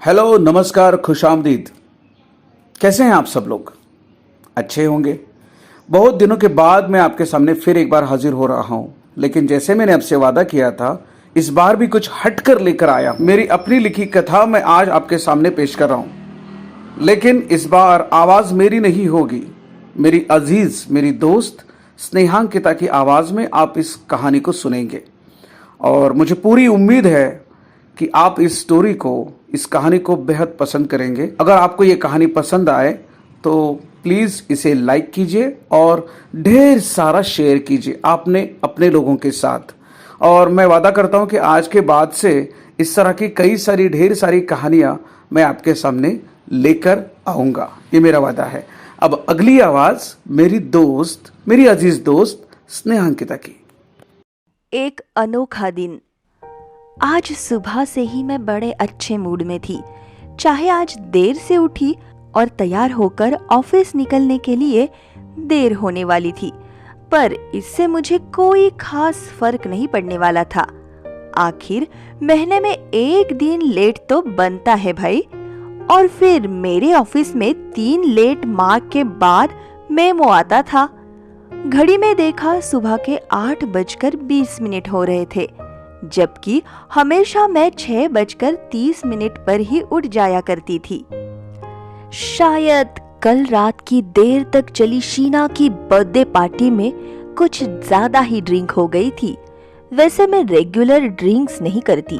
Hello, नमस्कार, खुशामदीद। कैसे हैं आप सब लोग? अच्छे होंगे। बहुत दिनों के बाद मैं आपके सामने फिर एक बार हाजिर हो रहा हूं, लेकिन जैसे मैंने आपसे वादा किया था, इस बार भी कुछ हटकर लेकर आया। मेरी अपनी लिखी कथा मैं आज आपके सामने पेश कर रहा हूं, लेकिन इस बार आवाज़ मेरी नहीं होगी। मेरी अजीज, मेरी दोस्त स्नेहांकिता की आवाज़ में आप इस कहानी को सुनेंगे और मुझे पूरी उम्मीद है कि आप इस स्टोरी को, इस कहानी को बेहद पसंद करेंगे। अगर आपको ये कहानी पसंद आए तो प्लीज़ इसे लाइक कीजिए और ढेर सारा शेयर कीजिए आपने अपने लोगों के साथ। और मैं वादा करता हूँ कि आज के बाद से इस तरह की कई सारी ढेर सारी कहानियाँ मैं आपके सामने लेकर आऊँगा, ये मेरा वादा है। अब अगली आवाज़ मेरी दोस्त, मेरी अजीज दोस्त स्नेहांकिता की। एक अनोखा दिन। आज सुबह से ही मैं बड़े अच्छे मूड में थी। चाहे आज देर से उठी और तैयार होकर ऑफिस निकलने के लिए देर होने वाली थी, पर इससे मुझे कोई खास फर्क नहीं पड़ने वाला था। आखिर महीने में एक दिन लेट तो बनता है भाई। और फिर मेरे ऑफिस में 3 लेट मार्क के बाद मेमो आता था। घड़ी में देखा सुबह के 8:20 हो रहे थे, जबकि हमेशा मैं 6:30 पर ही उठ जाया करती थी। शायद कल रात की देर तक चली शीना की बर्थडे पार्टी में कुछ ज्यादा ही ड्रिंक हो गई थी। वैसे मैं रेगुलर ड्रिंक्स नहीं करती।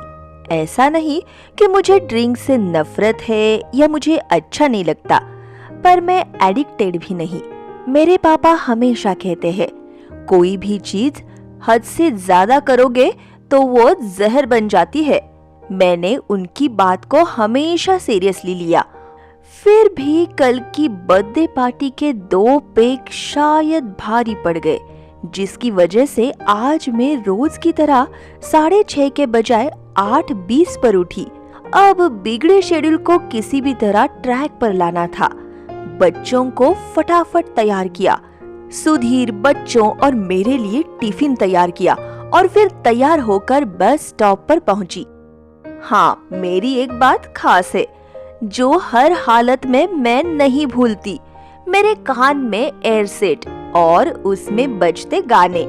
ऐसा नहीं कि मुझे ड्रिंक से नफरत है या मुझे अच्छा नहीं लगता, पर मैं एडिक्टेड भी नहीं। मेरे पापा हमेशा कहते हैं, कोई भी चीज हद से ज्यादा करोगे तो वो जहर बन जाती है। मैंने उनकी बात को हमेशा सीरियसली लिया। फिर भी कल की बर्थडे पार्टी के 2 पेग शायद भारी पड़ गए, जिसकी वजह से आज मैं रोज की तरह 6:30 के बजाय 8:20 पर उठी। अब बिगड़े शेड्यूल को किसी भी तरह ट्रैक पर लाना था। बच्चों को फटाफट तैयार किया, सुधीर, बच्चों और मेरे लिए टिफिन तैयार किया और फिर तैयार होकर बस स्टॉप पर पहुंची। हाँ, मेरी एक बात खास है जो हर हालत में मैं नहीं भूलती। मेरे कान में एयरसेट और उसमें बजते गाने,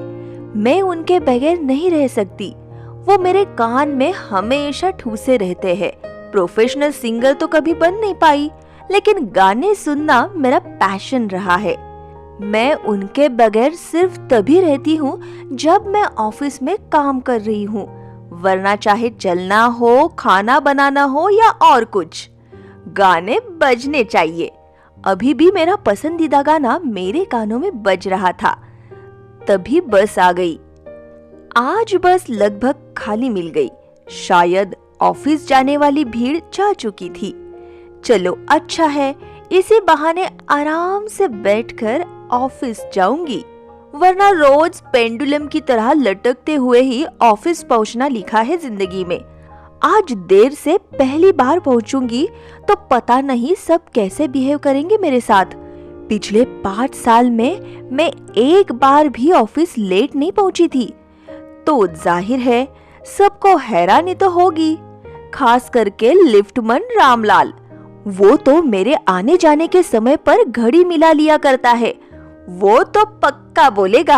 मैं उनके बगैर नहीं रह सकती। वो मेरे कान में हमेशा ठूसे रहते हैं। प्रोफेशनल सिंगर तो कभी बन नहीं पाई, लेकिन गाने सुनना मेरा पैशन रहा है। मैं उनके बगैर सिर्फ तभी रहती हूँ जब मैं ऑफिस में काम कर रही हूँ, वरना चाहे चलना हो, खाना बनाना हो या और कुछ, गाने बजने चाहिए। अभी भी मेरा पसंदीदा गाना मेरे कानों में बज रहा था। तभी बस आ गई। आज बस लगभग खाली मिल गई। शायद ऑफिस जाने वाली भीड़ जा चुकी थी। चलो अच्छा है, इसी बहाने आराम से बैठकर ऑफिस जाऊंगी, वरना रोज पेंडुलम की तरह लटकते हुए ही ऑफिस पहुंचना लिखा है जिंदगी में। आज देर से पहली बार पहुंचूंगी तो पता नहीं सब कैसे बिहेव करेंगे मेरे साथ। पिछले 5 साल में मैं एक बार भी ऑफिस लेट नहीं पहुंची थी, तो जाहिर है सबको हैरानी तो होगी, खास करके लिफ्टमैन रामलाल। वो तो मेरे आने जाने के समय पर घड़ी मिला लिया करता है। वो तो पक्का बोलेगा,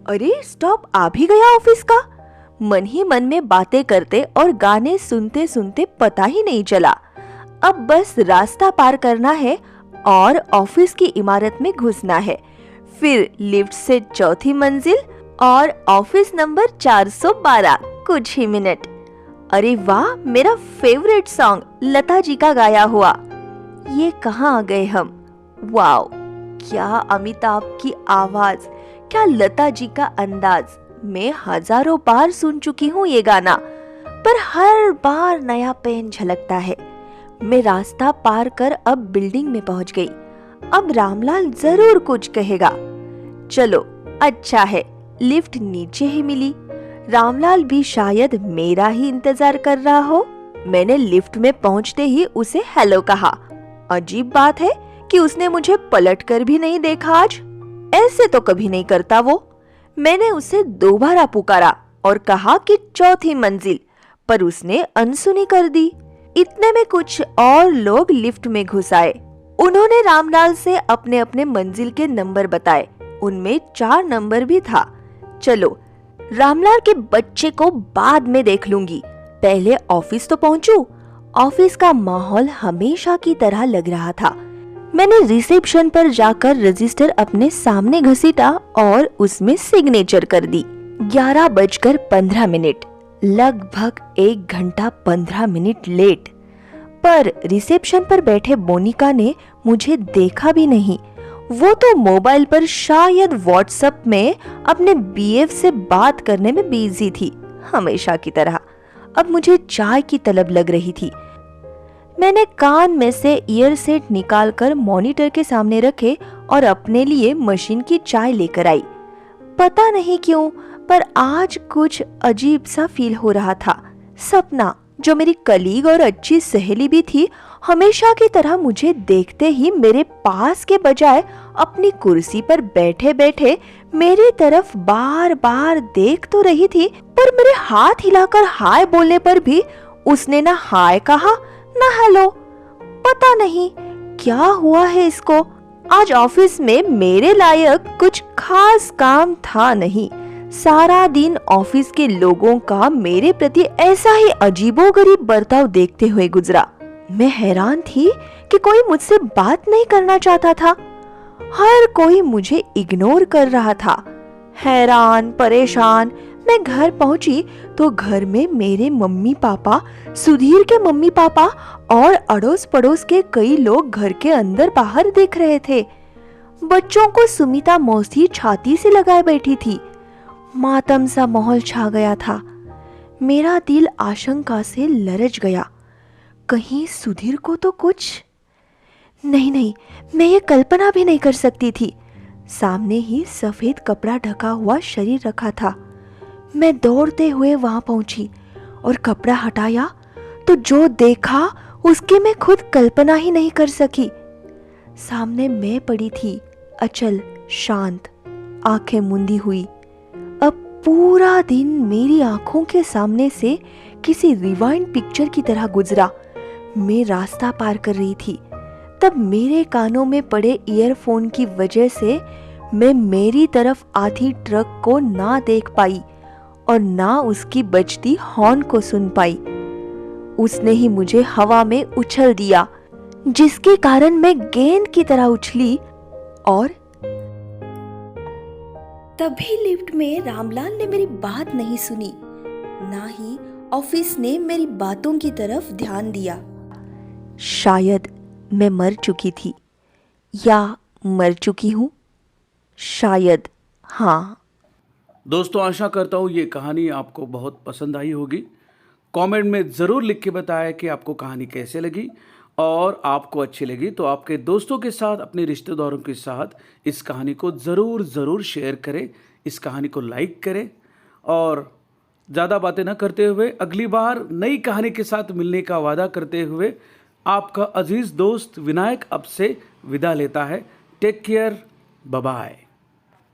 अरे स्टॉप आ भी गया ऑफिस का। मन ही मन में बातें करते और गाने सुनते सुनते पता ही नहीं चला। अब बस रास्ता पार करना है और ऑफिस की इमारत में घुसना है, फिर लिफ्ट से 4थी मंजिल और ऑफिस नंबर 412, कुछ ही मिनट। अरे वाह, मेरा फेवरेट सॉन्ग लता जी का गाया हुआ, ये कहाँ आ गए हम। वाओ, क्या अमिताभ की आवाज, क्या लता जी का अंदाज। मैं हजारों बार सुन चुकी हूँ ये गाना, पर हर बार नया पेन झलकता है। मैं रास्ता पार कर अब बिल्डिंग में पहुंच गई। अब रामलाल जरूर कुछ कहेगा। चलो अच्छा है, लिफ्ट नीचे ही मिली। रामलाल भी शायद मेरा ही इंतजार कर रहा हो। मैंने लिफ्ट में पहुंचते ही उसे हेलो कहा। अजीब बात है कि उसने मुझे पलटकर भी नहीं देखा आज। ऐसे तो कभी नहीं करता वो। मैंने उसे दोबारा पुकारा और कहा कि 4थी मंजिल, पर उसने अनसुनी कर दी। इतने में कुछ और लोग लिफ्ट में घुस आए। उन्होंने रामलाल से अपने अपने मंजिल के नंबर बताए। उनमें 4 नंबर भी था। चलो, रामलाल के बच्चे को बाद में देख लूंगी, पहले ऑफिस तो पहुंचूं। ऑफिस का माहौल हमेशा की तरह लग रहा था। मैंने रिसेप्शन पर जाकर रजिस्टर अपने सामने घसीटा और उसमें सिग्नेचर कर दी। 11:15, लगभग 1 घंटा 15 मिनट लेट। पर रिसेप्शन पर बैठे मोनिका ने मुझे देखा भी नहीं। वो तो मोबाइल पर शायद व्हाट्सएप में अपने बीएफ से बात करने में बिजी थी, हमेशा की तरह। अब मुझे चाय की तलब लग रही थी। मैंने कान में से ईयरसेट निकालकर मॉनिटर के सामने रखे और अपने लिए मशीन की चाय लेकर आई। पता नहीं क्यों, पर आज कुछ अजीब सा फील हो रहा था। सपना, जो मेरी कलीग और अच्छी सहेली भी थी, हमेशा की तरह मुझे देखते ही मेरे पास के बजाय अपनी कुर्सी पर बैठे बैठे मेरी तरफ बार बार देख तो रही थी, पर मेरे हाथ हिलाकर हाय बोलने पर भी उसने ना हाय कहा ना हेलो। पता नहीं क्या हुआ है इसको। आज ऑफिस में मेरे लायक कुछ खास काम था नहीं। सारा दिन ऑफिस के लोगों का मेरे प्रति ऐसा ही अजीबोगरीब बर्ताव देखते हुए गुजरा। मैं हैरान थी कि कोई मुझसे बात नहीं करना चाहता था। हर कोई मुझे इग्नोर कर रहा था। हैरान परेशान मैं घर पहुंची तो घर में मेरे मम्मी पापा, सुधीर के मम्मी पापा और अड़ोस पड़ोस के कई लोग घर के अंदर बाहर देख रहे थे। बच्चों को सुमिता मौसी छाती से लगाए बैठी थी। मातम सा माहौल छा गया था। मेरा दिल आशंका से लरज गया। कहीं सुधीर को तो कुछ नहीं, मैं ये कल्पना भी नहीं कर सकती थी। सामने ही सफेद कपड़ा ढका हुआ शरीर रखा था। मैं दौड़ते हुए वहां पहुंची और कपड़ा हटाया तो जो देखा उसकी मैं खुद कल्पना ही नहीं कर सकी। सामने मैं पड़ी थी, अचल, शांत, आंखें मूंदी हुई। अब पूरा दिन मेरी आंखों के सामने से किसी रिवाइंड पिक्चर की तरह गुजरा। मैं रास्ता पार कर रही थी, तब मेरे कानों में पड़े ईयरफोन की वजह से मैं मेरी तरफ आती ट्रक को ना देख पाई और ना उसकी बजती हॉर्न को सुन पाई। उसने ही मुझे हवा में उछल दिया, जिसके कारण मैं गेंद की तरह उछली और तभी लिफ्ट में रामलाल ने मेरी बात नहीं सुनी, ना ही ऑफिस ने मेरी बातों की तरफ ध्यान दिया। शायद मैं मर चुकी थी या मर चुकी हूँ, शायद, हाँ। दोस्तों, आशा करता हूँ ये कहानी आपको बहुत पसंद आई होगी। कमेंट में ज़रूर लिख के बताएं कि आपको कहानी कैसे लगी, और आपको अच्छी लगी तो आपके दोस्तों के साथ, अपने रिश्तेदारों के साथ इस कहानी को ज़रूर शेयर करें, इस कहानी को लाइक करें। और ज़्यादा बातें न करते हुए अगली बार नई कहानी के साथ मिलने का वादा करते हुए आपका अजीज़ दोस्त विनायक अब से विदा लेता है। Take care, bye bye.